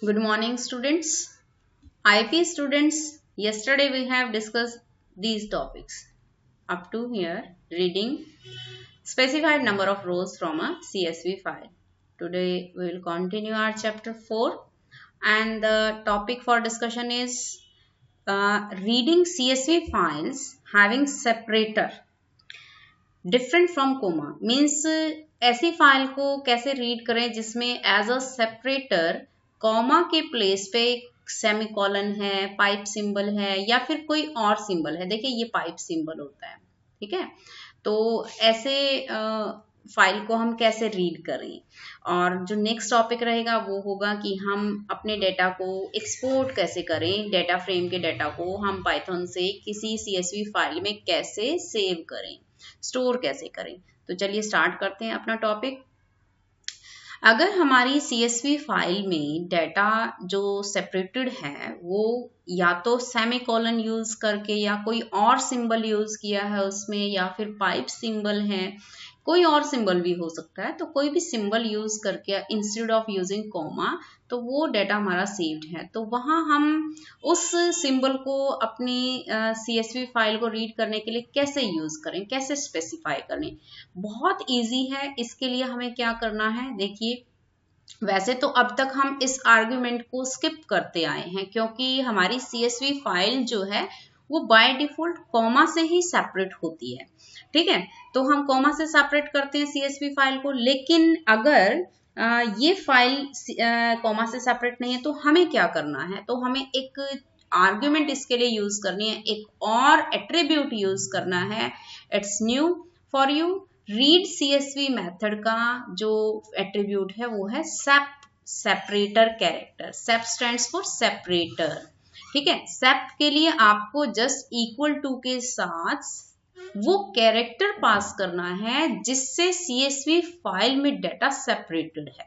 Good morning, students. IP students, yesterday we have discussed these topics. Up to here, reading specified number of rows from a CSV file. Today we will continue our chapter 4 and the topic for discussion is reading CSV files having separator different from comma. Means ऐसी file को कैसे read करें जिसमें as a separator comma के place पे semicolon है, pipe symbol है या फिर कोई और सिंबल है। देखिए ये पाइप सिंबल होता है, ठीक है। तो ऐसे फाइल को हम कैसे रीड करें, और जो नेक्स्ट टॉपिक रहेगा वो होगा कि हम अपने डेटा को एक्सपोर्ट कैसे करें, डेटा फ्रेम के डेटा को हम पाइथन से किसी CSV फाइल में कैसे सेव करें, स्टोर कैसे करें। तो चलिए स्टार्ट करते हैं अपना टॉपिक। अगर हमारी CSV फाइल में डेटा जो सेपरेटेड है वो या तो सेमीकोलन यूज करके या कोई और सिंबल यूज किया है उसमें, या फिर पाइप सिंबल है, कोई और सिंबल भी हो सकता है, तो कोई भी सिंबल यूज करके इंस्टेड ऑफ यूजिंग कॉमा, तो वो डेटा हमारा सेव्ड है। तो वहां हम उस सिंबल को अपनी CSV फाइल को रीड करने के लिए कैसे यूज करें, कैसे स्पेसिफाई करें। बहुत इजी है। इसके लिए हमें क्या करना है, देखिए वैसे तो अब तक हम इस आर्ग्यूमेंट को स्किप करते आए हैं क्योंकि हमारी CSV फाइल जो है वो बाय डिफॉल्ट कॉमा से ही सेपरेट होती है, ठीक है। तो हम कॉमा से सेपरेट करते हैं CSV फाइल को, लेकिन अगर ये फाइल कॉमा से सेपरेट नहीं है तो हमें क्या करना है, तो हमें एक आर्ग्यूमेंट इसके लिए यूज करनी है, एक और एट्रीब्यूट यूज करना है। It's new for you. Read CSV method का जो एट्रीब्यूट है वो है sep, separator character. Sep stands for separator, ठीक है। सेप के लिए आपको जस्ट इक्वल टू के साथ वो कैरेक्टर पास करना है जिससे CSV फाइल में डेटा सेपरेटेड है,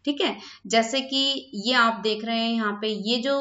ठीक है। जैसे कि ये आप देख रहे हैं यहाँ पे, ये जो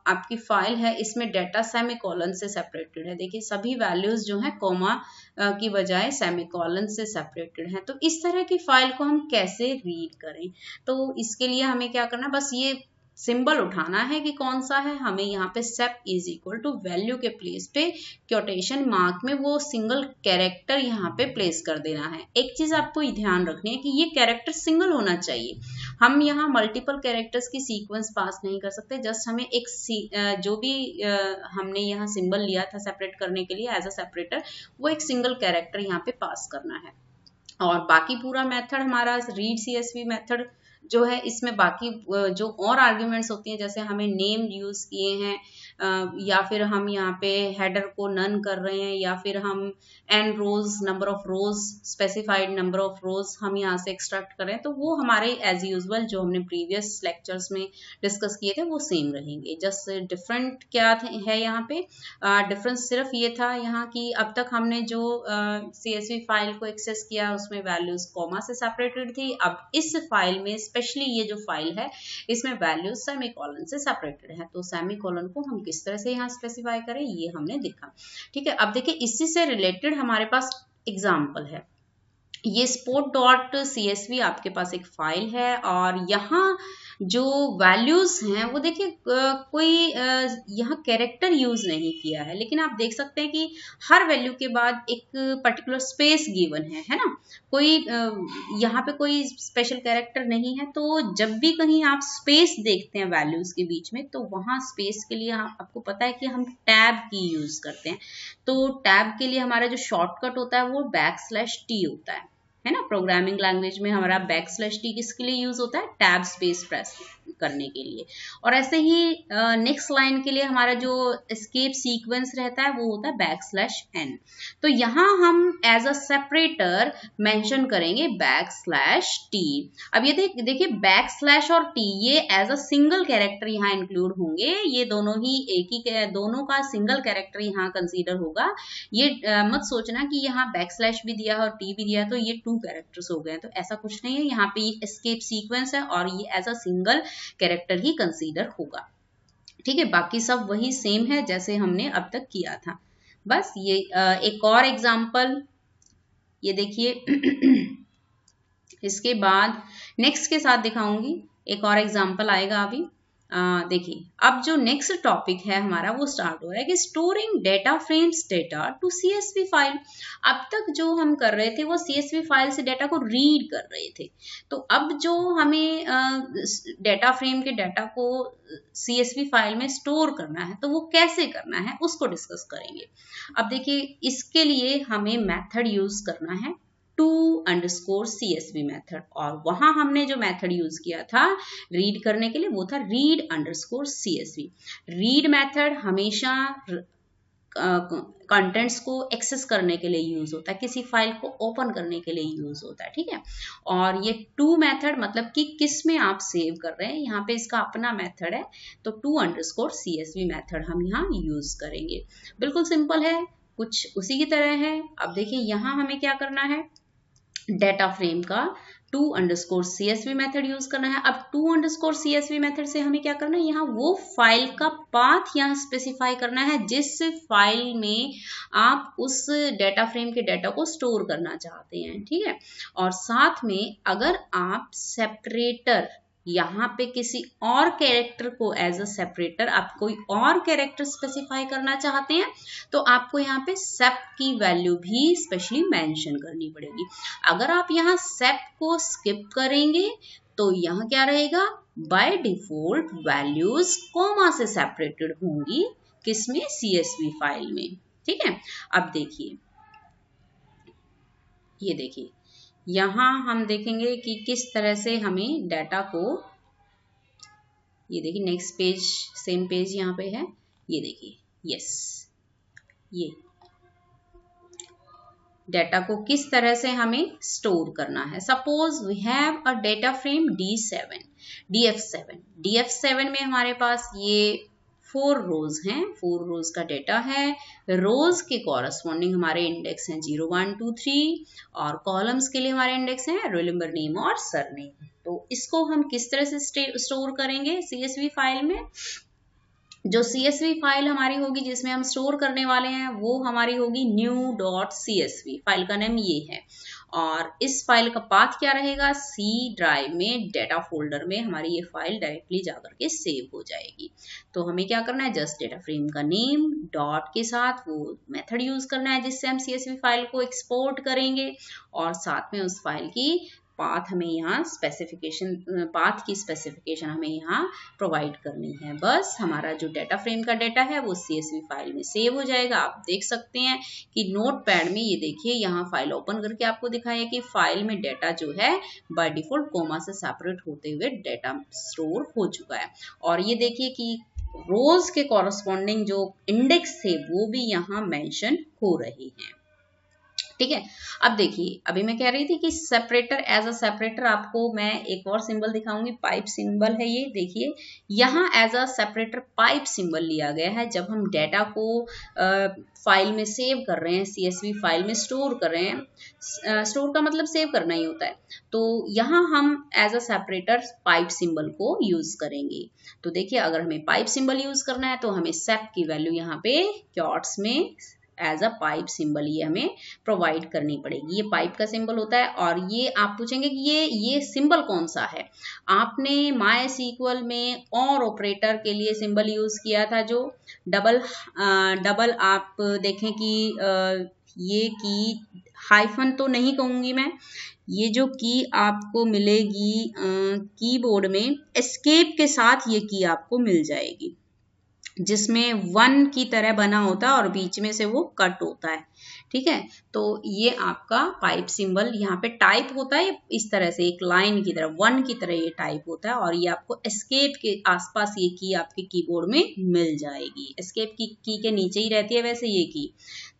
आपकी फाइल है इसमें डेटा सेमीकोलन से सेपरेटेड है। देखिए सभी वैल्यूज जो है कॉमा की बजाय सेमीकोलन से सेपरेटेड है। तो इस तरह की फाइल को हम कैसे रीड करें, तो इसके लिए हमें क्या करना है, बस ये सिंबल उठाना है कि कौन सा है। हमें यहाँ पे सेप इज इक्वल टू वैल्यू के प्लेस पे क्वोटेशन मार्क में वो सिंगल कैरेक्टर यहाँ पे प्लेस कर देना है। एक चीज आपको ध्यान रखनी है कि ये कैरेक्टर सिंगल होना चाहिए। हम यहाँ मल्टीपल कैरेक्टर्स की सीक्वेंस पास नहीं कर सकते। जस्ट हमें एक जो भी हमने यहाँ सिंबल लिया था सेपरेट करने के लिए एज अ सेपरेटर, वो एक सिंगल कैरेक्टर यहाँ पे पास करना है। और बाकी पूरा मेथड हमारा रीड CSV मेथड जो है, इसमें बाकी जो और आर्ग्यूमेंट्स होती हैं, जैसे हमें नेम यूज किए हैं या फिर हम यहाँ पे हेडर को नन कर रहे हैं, या फिर हम N rows, number of rows, specified number of rows हम यहाँ से एक्सट्रैक्ट करें, तो वो हमारे एज यूजुअल जो हमने प्रीवियस लेक्चर्स में डिस्कस किए थे वो सेम रहेंगे। जस्ट डिफरेंट क्या है यहाँ पे, डिफरेंस सिर्फ ये था यहाँ की अब तक हमने जो CSV फाइल को एक्सेस किया उसमें वैल्यूज कॉमा से सेपरेटेड थी। अब इस फाइल में स्पेशली ये जो फाइल है इसमें वैल्यूज सेमीकोलन से सेपरेटेड है। तो सेमीकोलन को हम किस तरह से यहाँ स्पेसिफाई करें ये हमने देखा, ठीक है। अब देखिए इसी से रिलेटेड हमारे पास एग्जाम्पल है। ये sport.csv आपके पास एक फाइल है और यहाँ जो वैल्यूज हैं वो देखिए कोई यहाँ कैरेक्टर यूज नहीं किया है, लेकिन आप देख सकते हैं कि हर वैल्यू के बाद एक पर्टिकुलर स्पेस गिवन है ना। कोई यहाँ पे कोई स्पेशल कैरेक्टर नहीं है। तो जब भी कहीं आप स्पेस देखते हैं वैल्यूज के बीच में, तो वहाँ स्पेस के लिए आपको पता है कि हम टैब की यूज करते हैं। तो टैब के लिए हमारा जो शॉर्टकट होता है वो \t होता है ना। प्रोग्रामिंग लैंग्वेज में हमारा \t किसके लिए यूज होता है, टैब स्पेस प्रेस करने के लिए। और ऐसे ही नेक्स्ट लाइन के लिए हमारा जो एस्केप सीक्वेंस रहता है वो होता है \n। तो यहाँ हम एज अ सेपरेटर मेंशन करेंगे \t। अब ये देखिए बैकस्लैश और t ये एज अ सिंगल कैरेक्टर यहाँ इंक्लूड होंगे। ये दोनों ही एक ही, दोनों का सिंगल कैरेक्टर यहाँ कंसीडर होगा। ये मत सोचना कि यहाँ बैकस्लैश भी दिया है और t भी दिया है तो ये 2 कैरेक्टर्स हो गए, तो ऐसा कुछ नहीं है। यहाँ पे एस्केप सीक्वेंस है और ये एज अ सिंगल कैरेक्टर ही कंसीडर होगा, ठीक है। बाकी सब वही सेम है जैसे हमने अब तक किया था। बस ये एक और एग्जांपल ये देखिए इसके बाद नेक्स्ट के साथ दिखाऊंगी। एक और एग्जांपल आएगा अभी। देखिए अब जो नेक्स्ट टॉपिक है हमारा वो स्टार्ट हो रहा है कि storing data frames data to CSV file. अब तक जो हम कर रहे थे वो CSV फाइल से डेटा को रीड कर रहे थे, तो अब जो हमें डेटा फ्रेम के डेटा को CSV फाइल में स्टोर करना है तो वो कैसे करना है उसको डिस्कस करेंगे। अब देखिए इसके लिए हमें मेथड यूज करना है to_CSV मेथड, और वहां हमने जो मेथड यूज किया था रीड करने के लिए वो था read_CSV। रीड मेथड हमेशा कंटेंट्स को एक्सेस करने के लिए यूज होता है, किसी फाइल को ओपन करने के लिए यूज होता है, ठीक है। और ये टू मेथड मतलब कि किस में आप सेव कर रहे हैं, यहाँ पे इसका अपना मेथड है, तो to_CSV मेथड हम यहाँ यूज करेंगे। बिल्कुल सिंपल है, कुछ उसी की तरह है। अब देखिए यहाँ हमें क्या करना है, डेटा फ्रेम का to_CSV मेथड यूज करना है। अब to_CSV मेथड से हमें क्या करना है, यहाँ वो फाइल का पाथ यहाँ स्पेसिफाई करना है जिस फाइल में आप उस डेटा फ्रेम के डेटा को स्टोर करना चाहते हैं, ठीक है। और साथ में अगर आप सेपरेटर यहाँ पे किसी और कैरेक्टर को एज अ सेपरेटर आप कोई और कैरेक्टर स्पेसिफाई करना चाहते हैं तो आपको यहाँ पे सेप की वैल्यू भी स्पेशली मेंशन करनी पड़ेगी। अगर आप यहाँ सेप को स्किप करेंगे तो यहाँ क्या रहेगा, बाय डिफॉल्ट वैल्यूज कॉमा से सेपरेटेड होंगी, किसमें, CSV फाइल में, ठीक है। अब देखिए ये देखिए यहाँ हम देखेंगे कि किस तरह से हमें डाटा को, ये देखिए नेक्स्ट पेज, सेम पेज यहाँ पे है, ये देखिए, यस, ये डाटा को किस तरह से हमें स्टोर करना है। Suppose we have a data frame DF7 में हमारे पास ये 4 रोज हैं, 4 रोज का डेटा है। रोज के कॉरस्पॉन्डिंग हमारे इंडेक्स हैं 0, 1, 2, 3, और कॉलम्स के लिए हमारे इंडेक्स हैं रोल नंबर, नेम और सरनेम। तो इसको हम किस तरह से स्टोर करेंगे CSV फाइल में। जो CSV फाइल हमारी होगी जिसमें हम स्टोर करने वाले हैं वो हमारी होगी new.csv, फाइल का नेम ये है। और इस फाइल का पाथ क्या रहेगा, C ड्राइव में डेटा फोल्डर में हमारी ये फाइल डायरेक्टली जाकर के सेव हो जाएगी। तो हमें क्या करना है, जस्ट डेटा फ्रेम का नेम डॉट के साथ वो मेथड यूज करना है जिससे हम CSV फाइल को एक्सपोर्ट करेंगे, और साथ में उस फाइल की पाथ हमें यहाँ स्पेसिफिकेशन, पाथ की स्पेसिफिकेशन हमें यहाँ प्रोवाइड करनी है। बस हमारा जो डेटा फ्रेम का डेटा है वो CSV फाइल में सेव हो जाएगा। आप देख सकते हैं कि नोटपैड में ये देखिए यहाँ फाइल ओपन करके आपको दिखाया कि फाइल में डेटा जो है बाय डिफॉल्ट कोमा से सेपरेट होते हुए डेटा स्टोर हो चुका है। और ये देखिए कि रोज के कॉरस्पॉन्डिंग जो इंडेक्स थे वो भी यहाँ मेंशन हो रही हैं, ठीक है। अब देखिए अभी मैं कह रही थी कि सेपरेटर, एज अ सेपरेटर आपको मैं एक और सिंबल दिखाऊंगी, पाइप सिंबल है ये देखिए, यहाँ as a separator pipe symbol लिया गया है। जब हम डेटा को फाइल में सेव कर रहे हैं, CSV फाइल में स्टोर कर रहे हैं, स्टोर का मतलब सेव करना ही होता है, तो यहाँ हम as a separator pipe symbol को यूज करेंगे। तो देखिए अगर हमें पाइप सिंबल यूज करना है तो हमें सेप की वैल्यू यहाँ पे क्योट्स में एज अ पाइप सिंबल ये हमें प्रोवाइड करनी पड़ेगी। ये पाइप का सिंबल होता है। और ये आप पूछेंगे कि ये सिंबल कौन सा है, आपने MySQL में और ऑपरेटर के लिए सिंबल यूज किया था जो डबल आप देखें कि ये की हाइफन तो नहीं कहूंगी मैं, ये जो की आपको मिलेगी कीबोर्ड में एस्केप के साथ ये की आपको मिल जाएगी जिसमें 1 की तरह बना होता है और बीच में से वो कट होता है, ठीक है। तो ये आपका पाइप सिंबल यहाँ पे टाइप होता है इस तरह से, एक लाइन की तरह 1 की तरह ये टाइप होता है, और ये आपको एस्केप के आसपास ये की आपके कीबोर्ड में मिल जाएगी। एस्केप की के नीचे ही रहती है वैसे ये की,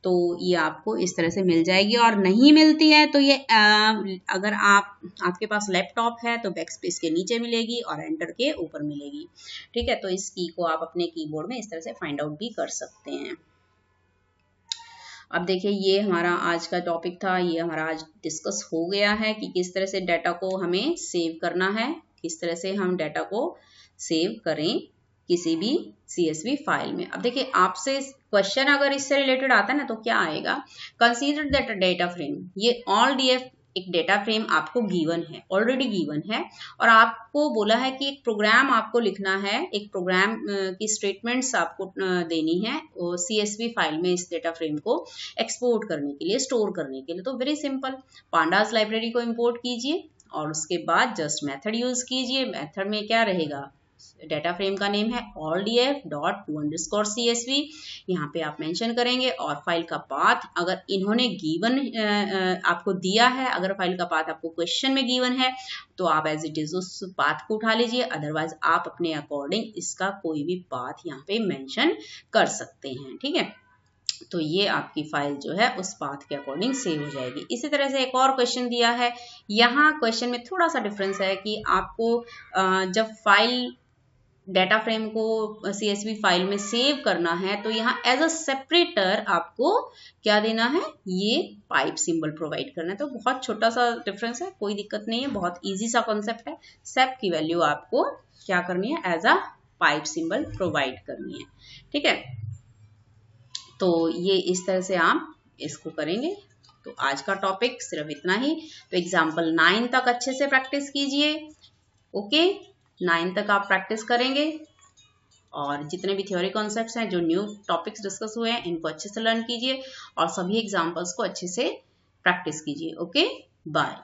तो ये आपको इस तरह से मिल जाएगी। और नहीं मिलती है तो ये अगर आपके पास लैपटॉप है तो बैकस्पेस के नीचे मिलेगी और एंटर के ऊपर मिलेगी, ठीक है। तो इस की को आप अपने कीबोर्ड में इस तरह से फाइंड आउट भी कर सकते हैं। अब देखिए ये हमारा आज का टॉपिक था, ये हमारा आज डिस्कस हो गया है कि किस तरह से डाटा को हमें सेव करना है, किस तरह से हम डाटा को सेव करें किसी भी CSV फाइल में। अब देखिए आपसे क्वेश्चन अगर इससे रिलेटेड आता है ना तो क्या आएगा, consider that a data frame, ये ऑल एक डेटा फ्रेम आपको गिवन है, ऑलरेडी गिवन है, और आपको बोला है कि एक प्रोग्राम आपको लिखना है, एक प्रोग्राम की स्टेटमेंट्स आपको देनी है CSV फाइल में इस डेटा फ्रेम को एक्सपोर्ट करने के लिए, स्टोर करने के लिए। तो वेरी सिंपल, पांडास लाइब्रेरी को इंपोर्ट कीजिए और उसके बाद जस्ट मेथड यूज कीजिए। मेथड में क्या रहेगा, डेटा फ्रेम का नेम है alldf.to_csv, यहाँ पे आप मेंशन करेंगे, और फाइल का पाथ अगर इन्होंने गिवन आपको दिया है, अगर फाइल का पाथ आपको क्वेश्चन में गिवन है तो आप एज इट इज उस पाथ को उठा लीजिए, अदरवाइज आप अपने अकॉर्डिंग इसका कोई भी पाथ यहाँ पे मेंशन कर सकते हैं। ठीक है, तो ये आपकी फाइल जो है उस पाथ के अकॉर्डिंग सेव हो जाएगी। इसी तरह से एक और क्वेश्चन दिया है, यहाँ क्वेश्चन में थोड़ा सा डिफरेंस है कि आपको जब फाइल डेटा फ्रेम को CSV फाइल में सेव करना है तो यहाँ एज अ सेपरेटर आपको क्या देना है, ये पाइप सिंबल प्रोवाइड करना है। तो बहुत छोटा सा डिफरेंस है, कोई दिक्कत नहीं है, बहुत इजी सा कॉन्सेप्ट है। सेप की वैल्यू आपको क्या करनी है, as a pipe symbol provide करनी है। ठीक है, तो ये इस तरह से आप इसको करेंगे। तो आज का टॉपिक सिर्फ इतना ही। तो एग्जाम्पल 9 तक अच्छे से प्रैक्टिस कीजिए। ओके, 9 तक आप प्रैक्टिस करेंगे और जितने भी थ्योरी कॉन्सेप्ट्स हैं, जो न्यू टॉपिक्स डिस्कस हुए हैं, इनको अच्छे से लर्न कीजिए और सभी एग्जाम्पल्स को अच्छे से प्रैक्टिस कीजिए। Okay, bye.